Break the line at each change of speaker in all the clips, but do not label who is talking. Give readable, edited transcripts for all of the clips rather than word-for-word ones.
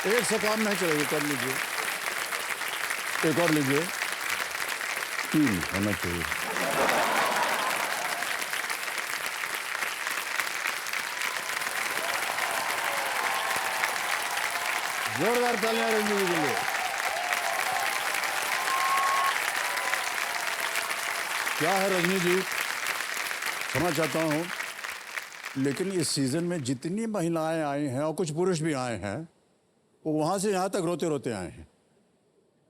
एक से काम नहीं चलेगा, कर लीजिए, एक और लीजिए, 3 होना चाहिए। जोरदार तालियां रंजू जी के लिए। क्या है रजनी जी, क्षमा चाहता हूँ, लेकिन इस सीजन में जितनी महिलाएं आई हैं और कुछ पुरुष भी आए हैं, वो वहाँ से यहाँ तक रोते रोते आए हैं।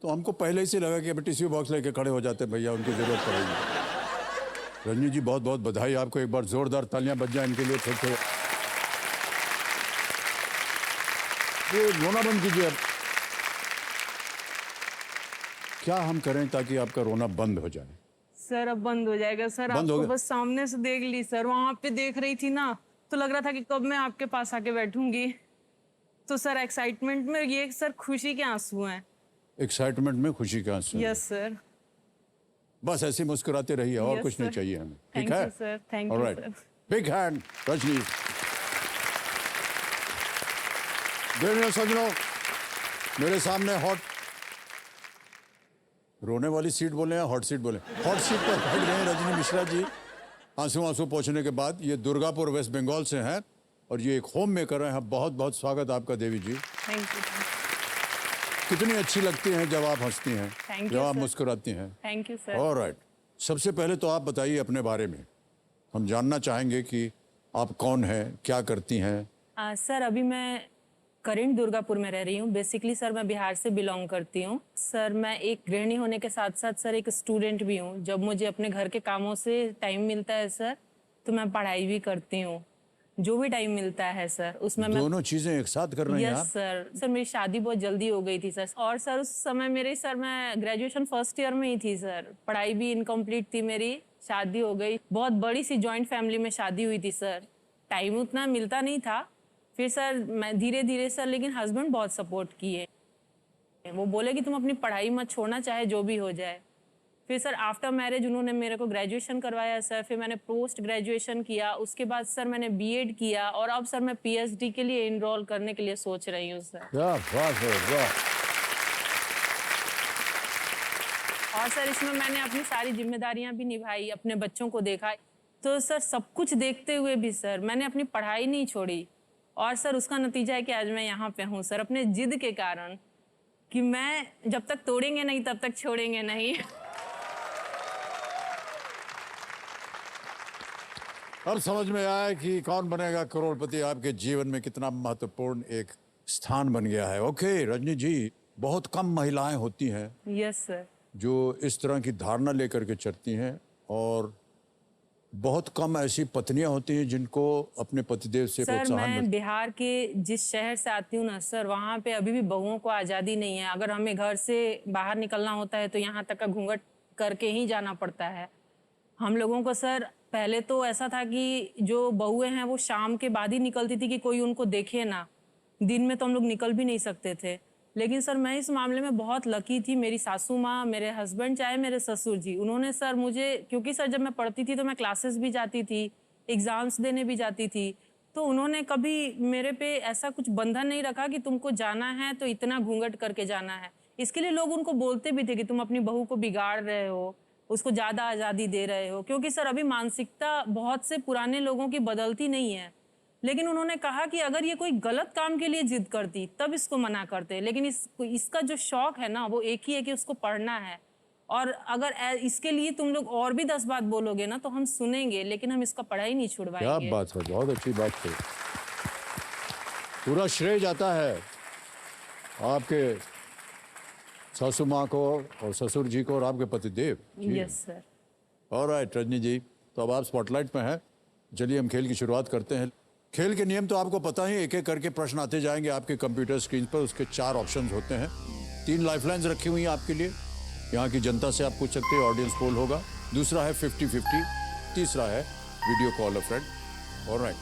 तो हमको पहले ही से लगा कि अभी टिश्यू बॉक्स लेके खड़े हो जाते भैया, उनकी जरूरत पड़ेगी। रजनी जी बहुत बहुत बधाई आपको, एक बार जोरदार तालियां बज जाए इनके लिए। छोटे ये रोना बंद कीजिए अब। क्या हम करें ताकि आपका रोना बंद हो जाए?
सर अब बंद हो जाएगा सर,
बंद हो
आपको
गया?
बस सामने से देख ली सर, वहां पे देख रही थी ना, तो लग रहा था कि कब मैं आपके पास आके बैठूंगी। तो सर एक्साइटमेंट में ये सर खुशी के आंसू हैं।
एक्साइटमेंट में खुशी का आंसू।
Yes sir.
बस ऐसे मुस्कुराते रहिए, और
Yes,
कुछ नहीं
sir.
चाहिए हमें, ठीक
Thank
है?
you, sir. Thank you,
alright,
sir.
Big hand Rajni. देखिए सजनों, मेरे सामने हॉट, रोने वाली सीट बोले या हॉट सीट बोले, हॉट सीट पर बैठ गए हैं रजनी मिश्रा जी। आंसू आंसू पहुंचने के बाद ये दुर्गापुर वेस्ट बंगाल से हैं और ये एक होम मेकर हैं। बहुत बहुत स्वागत आपका देवी जी।
Thank you.
कितनी अच्छी लगती हैं जब आप हंसती हैं,
Thank you,
जब आप
sir.
मुस्कुराती हैं।
Thank you sir.
ऑलराइट, सबसे पहले तो आप बताइए अपने बारे में। हम जानना चाहेंगे कि आप कौन हैं, क्या करती हैं।
सर अभी मैं करेंट दुर्गापुर में रह रही हूँ। बेसिकली सर मैं बिहार से बिलोंग करती हूँ। सर मैं एक गृहिणी होने के साथ साथ सर एक स्टूडेंट भी हूँ। जब मुझे अपने घर के कामों से टाइम मिलता है सर, तो मैं पढ़ाई भी करती हूँ। जो भी टाइम मिलता है सर उसमें मैं
दोनों चीजें एक साथ कर रही हैं
यस
आप?
सर मेरी शादी बहुत जल्दी हो गई थी सर, और सर उस समय मेरे सर मैं ग्रेजुएशन फर्स्ट ईयर में ही थी सर, पढ़ाई भी इनकम्प्लीट थी मेरी, शादी हो गई। बहुत बड़ी सी जॉइंट फैमिली में शादी हुई थी सर, टाइम उतना मिलता नहीं था। फिर सर मैं धीरे धीरे सर, लेकिन हस्बैंड बहुत सपोर्ट किए, वो बोले कि तुम अपनी पढ़ाई मत छोड़ना, चाहे जो भी हो जाए। फिर सर आफ्टर मैरिज उन्होंने मेरे को ग्रेजुएशन करवाया सर, फिर मैंने पोस्ट ग्रेजुएशन किया, उसके बाद सर मैंने बीएड किया, और अब सर मैं पीएचडी के लिए इनरोल करने के लिए सोच रही हूँ सर।
क्या बात है, वाह।
और सर इसमें मैंने अपनी सारी जिम्मेदारियां भी निभाई, अपने बच्चों को देखा। तो सर सब कुछ देखते हुए भी सर मैंने अपनी पढ़ाई नहीं छोड़ी, और सर उसका नतीजा है कि आज मैं यहाँ पे हूँ सर, अपने जिद के कारण, कि मैं जब तक तोड़ेंगे नहीं तब तक छोड़ेंगे नहीं।
अब समझ में आया कि कौन बनेगा करोड़पति आपके जीवन में कितना महत्वपूर्ण एक स्थान बन गया है। ओके रजनी जी, बहुत कम महिलाएं होती हैं
यस सर।
जो इस तरह की धारणा लेकर के चलती हैं, और बहुत कम ऐसी पत्नियां होती हैं जिनको अपने पतिदेव से
सर
प्रोत्साहन
मैं बिहार के जिस शहर से आती हूँ ना सर, वहाँ पे अभी भी बहुओं को आज़ादी नहीं है। अगर हमें घर से बाहर निकलना होता है तो यहाँ तक का घूंघट करके ही जाना पड़ता है हम लोगों को सर। पहले तो ऐसा था कि जो बहुएं हैं वो शाम के बाद ही निकलती थी कि कोई उनको देखे ना, दिन में तो हम लोग निकल भी नहीं सकते थे। लेकिन सर मैं इस मामले में बहुत लकी थी, मेरी सासू माँ, मेरे हस्बैंड, चाहे मेरे ससुर जी, उन्होंने सर मुझे, क्योंकि सर जब मैं पढ़ती थी तो मैं क्लासेस भी जाती थी, एग्जाम्स देने भी जाती थी, तो उन्होंने कभी मेरे पे ऐसा कुछ बंधन नहीं रखा कि तुमको जाना है तो इतना घूंघट करके जाना है। इसके लिए लोग उनको बोलते भी थे कि तुम अपनी बहू को बिगाड़ रहे हो, उसको ज्यादा आजादी दे रहे हो, क्योंकि सर अभी मानसिकता बहुत से पुराने लोगों की बदलती नहीं है। लेकिन उन्होंने कहा कि अगर ये कोई गलत काम के लिए जिद करती तब इसको मना करते, लेकिन इसका जो शौक है ना वो एक ही है कि उसको पढ़ना है, और अगर इसके लिए तुम लोग और भी 10 बात बोलोगे ना तो हम सुनेंगे, लेकिन हम इसका पढ़ाई नहीं छुड़वाएंगे।
क्या बात है, बहुत अच्छी बात है। पूरा श्रेय जाता है आपके सासू माँ को और ससुर जी को और आपके पतिदेव।
Yes sir.
ऑलराइट रजनी जी, तो अब आप स्पॉटलाइट में हैं, चलिए हम खेल की शुरुआत करते हैं। खेल के नियम तो आपको पता ही, एक एक करके प्रश्न आते जाएंगे आपके कंप्यूटर स्क्रीन पर। उसके 4 ऑप्शंस होते हैं, 3 लाइफलाइंस रखी हुई हैं आपके लिए। यहाँ की जनता से आप पूछ सकते हैं, ऑडियंस पोल होगा। दूसरा है 50-50, तीसरा है video call a friend. Alright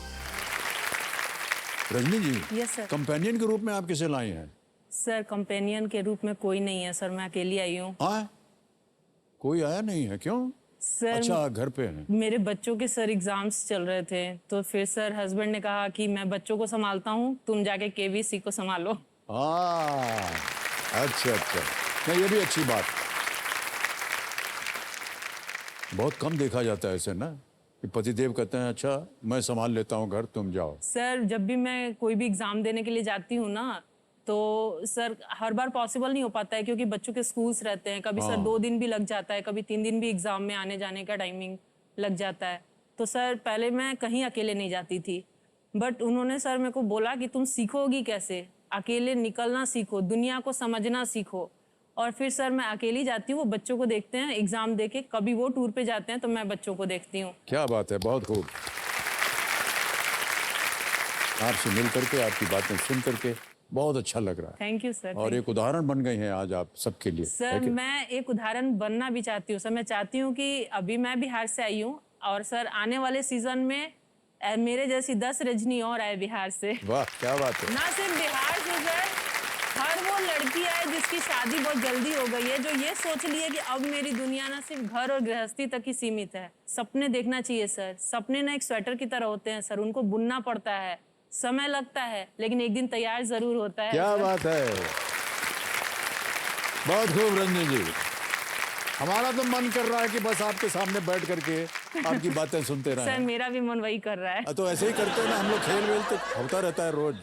Rajni ji,
yes sir.
Companion के रूप में आप किसे लाई हैं?
सर कंपेनियन के रूप में कोई नहीं है सर, मैं अकेली आई हूँ।
हाँ, कोई आया नहीं है, क्यों?
सर
अच्छा, घर पे हैं।
मेरे बच्चों के सर एग्जाम्स चल रहे थे, तो फिर सर हस्बैंड ने कहा कि मैं बच्चों को संभालता हूँ, तुम जाके केवीसी को संभालो।
हाँ, अच्छा अच्छा, नहीं ये भी अच्छी बात। बहुत कम देखा जाता है ऐसे ना कि पतिदेव कहते हैं अच्छा मैं संभाल लेता हूँ घर, तुम जाओ।
सर जब भी मैं कोई भी एग्जाम देने के लिए जाती हूँ ना, तो सर हर बार पॉसिबल नहीं हो पाता है क्योंकि बच्चों के स्कूल्स रहते हैं। कभी सर 2 दिन भी लग जाता है, कभी 3 दिन भी एग्जाम में आने जाने का टाइमिंग लग जाता है। तो सर पहले मैं कहीं अकेले नहीं जाती थी, बट उन्होंने सर मेरे को बोला कि तुम सीखोगी कैसे, अकेले निकलना सीखो, दुनिया को समझना सीखो। और फिर सर मैं अकेली जाती हूँ, वो बच्चों को देखते हैं एग्जाम देके, कभी वो टूर पे जाते हैं तो मैं बच्चों को देखती हूँ।
क्या बात है, बहुत खूब। आपसे मिल करके, आपकी बातें सुन करके बहुत अच्छा लग रहा है।
Thank you sir.
और एक उदाहरण बन गई हैं आज आप सबके लिए।
सर मैं एक उदाहरण बनना भी चाहती हूँ सर। मैं चाहती हूँ कि अभी मैं बिहार से आई हूँ और सर आने वाले सीजन में मेरे जैसी 10 रजनी और आए बिहार से।
वाह क्या बात है।
ना सिर्फ बिहार से सर, हर वो लड़की है जिसकी शादी बहुत जल्दी हो गई है, जो ये सोच ली है कि अब मेरी दुनिया ना सिर्फ घर और गृहस्थी तक ही सीमित है। सपने देखना चाहिए सर। सपने ना एक स्वेटर की तरह होते हैं सर, उनको बुनना पड़ता है, समय लगता है, लेकिन एक दिन तैयार जरूर होता है।
क्या बात है, बहुत खूब रंजन जी। हमारा तो मन कर रहा है कि बस आपके सामने बैठ करके आपकी बातें सुनते रहें।
सर मेरा भी मन वही कर रहा है।
तो ऐसे ही करते हैं ना हम लोग, खेल वेल तो होता रहता है रोज,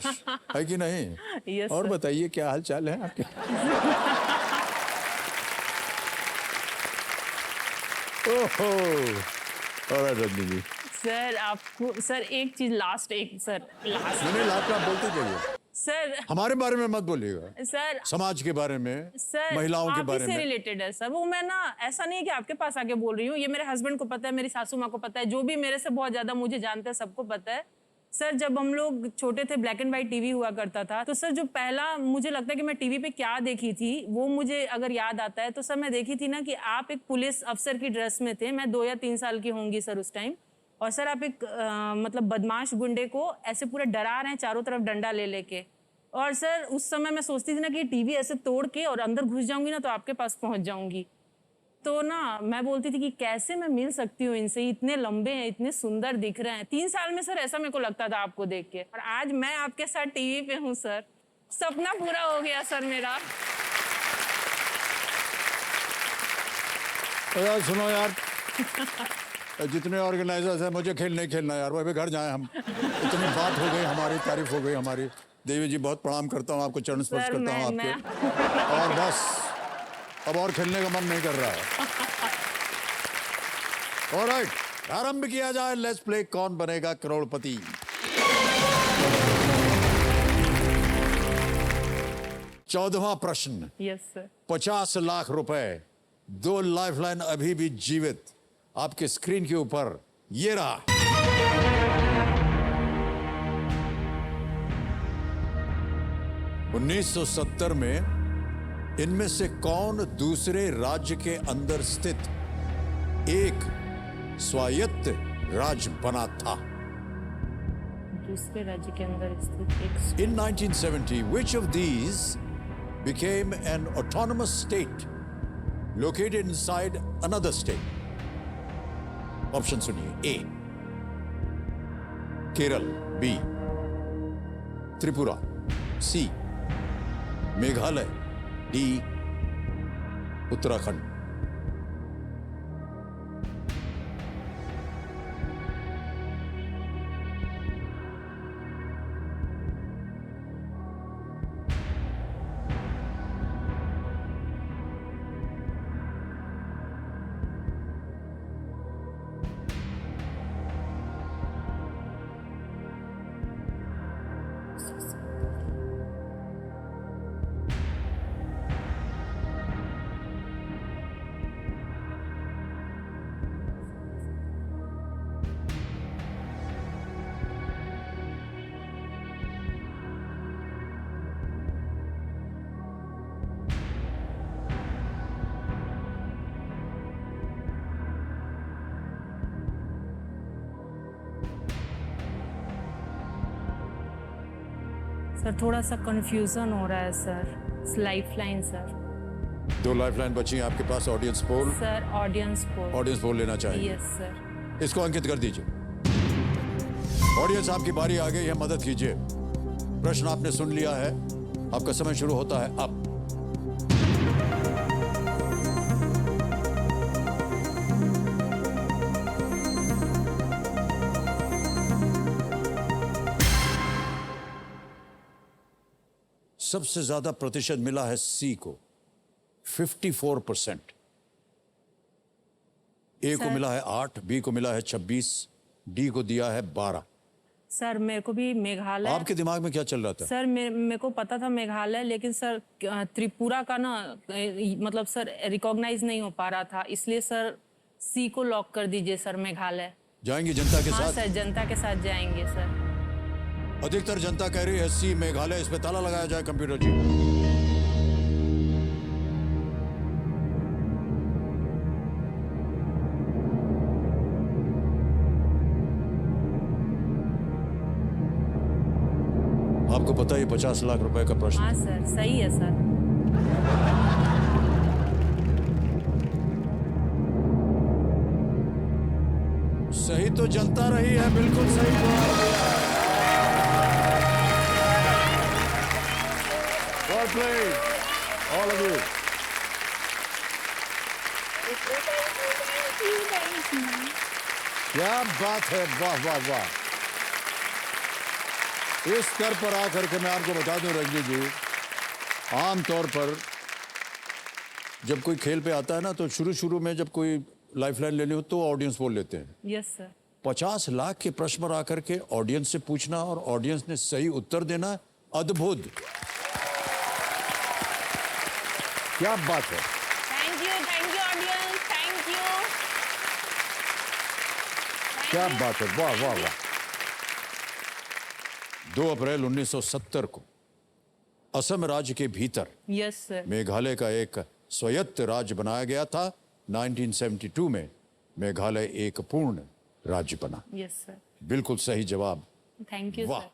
है कि नहीं?
यस
और
सर।
बताइए क्या हाल चाल है आपके? ओहो, और रंजन जी
सर आपको सर एक चीज लास्ट
मैंने लास्ट में बोलते जाइए।
सर
हमारे बारे में मत बोलिएगा,
सर
समाज के बारे में,
सर
महिलाओं के
आप
बारे
ही से
में।
रिलेटेड है सर। वो मैं ना ऐसा नहीं है कि आपके पास आके बोल रही हूँ, ये मेरे हस्बैंड को पता है, मेरी सासू माँ को पता है, जो भी मेरे से बहुत ज्यादा मुझे जानते हैं सबको पता है। सर जब हम लोग छोटे थे, ब्लैक एंड व्हाइट टीवी हुआ करता था, तो सर जो पहला मुझे लगता है कि मैं टीवी पे क्या देखी थी वो मुझे अगर याद आता है, तो सर मैं देखी थी ना कि आप एक पुलिस अफसर की ड्रेस में थे। मैं 2 या 3 साल की होंगी सर उस टाइम। और सर आप एक मतलब बदमाश गुंडे को ऐसे पूरे डरा रहे हैं चारों तरफ डंडा ले लेके। और सर उस समय मैं सोचती थी ना कि टीवी ऐसे तोड़ के और अंदर घुस जाऊंगी ना तो आपके पास पहुंच जाऊंगी। तो ना मैं बोलती थी कि कैसे मैं मिल सकती हूँ इनसे, इतने लंबे हैं, इतने सुंदर दिख रहे हैं। 3 साल में सर ऐसा मेरे को लगता था आपको देख के, और आज मैं आपके साथ टीवी पे हूँ सर। सपना पूरा हो गया सर मेरा।
तो यार सुनो यार, जितने ऑर्गेनाइजर्स हैं, मुझे खेल नहीं खेलना यार, वो अभी घर जाएं हम। इतनी बात हो गई हमारी, तारीफ हो गई हमारी। देवी जी बहुत प्रणाम करता हूँ आपको, चरण स्पर्श करता हूँ आपके। और बस अब और खेलने का मन नहीं कर रहा है। ऑलराइट, आरंभ किया जाए। लेट्स प्ले कौन बनेगा करोड़पति। चौदहवां प्रश्न।
Yes sir.
50 लाख रुपए, 2 लाइफलाइन अभी भी जीवित आपके स्क्रीन के ऊपर, ये रहा। (1970) में इनमें से कौन दूसरे राज्य के अंदर स्थित एक स्वायत्त राज्य बना था?
दूसरे राज्य के अंदर स्थित एक।
In 1970, which of these became an autonomous state located inside another state? Option सुनिए। ए केरल, बी त्रिपुरा, सी मेघालय, डी उत्तराखंड।
सर थोड़ा सा कंफ्यूजन हो रहा है सर। Lifeline sir.
2 लाइफलाइन बची हैं आपके पास। Audience poll.
Sir audience poll.
Audience poll लेना चाहिए।
Yes sir.
इसको अंकित कर दीजिए। ऑडियंस आपकी बारी आ गई है, मदद कीजिए। प्रश्न आपने सुन लिया है, आपका समय शुरू होता है अब। सबसे ज्यादा प्रतिशत मिला है सी को, 54%। ए को
सर।
मिला है 8, बी को मिला है 26, डी को दिया है 12।
सर मेरे को भी मेघालय,
आपके दिमाग में क्या चल रहा था?
सर मेरे को पता था मेघालय, लेकिन सर त्रिपुरा का ना मतलब सर रिकॉग्नाइज नहीं हो पा रहा था, इसलिए सर सी को लॉक कर दीजिए सर, मेघालय।
जाएंगे जनता के
हाँ
साथ?
सर, जनता के साथ जाएंगे सर।
अधिकतर जनता कह रही है सी मेघालय, इस पे ताला लगाया जाए कंप्यूटर जी। आपको पता है ये 50 लाख रुपए का प्रश्न।
हाँ सर, सही है सर।
सही तो जनता रही है, बिल्कुल सही जवाब दिया है। Well played, all of you. क्या बात है, वाह वाह वाह। इस स्तर पर आकर के मैं आपको बता दूं रजनी जी, आमतौर पर जब कोई खेल पे आता है ना, तो शुरू में जब कोई लाइफलाइन लेनी हो तो ऑडियंस बोल लेते हैं।
Yes sir.
50 लाख के प्रश्न पर आकर के ऑडियंस से पूछना और ऑडियंस ने सही उत्तर देना, अद्भुत। क्या बात है।
Thank you audience, thank you.
क्या बात है, वाह वाह वाह। 2 अप्रैल 1970 को असम राज्य के भीतर
यस सर।
मेघालय का एक स्वायत्त राज्य बनाया गया था। 1972 में मेघालय एक पूर्ण राज्य बना।
Yes sir.
बिल्कुल सही जवाब।
थैंक यू
वाह।
सर।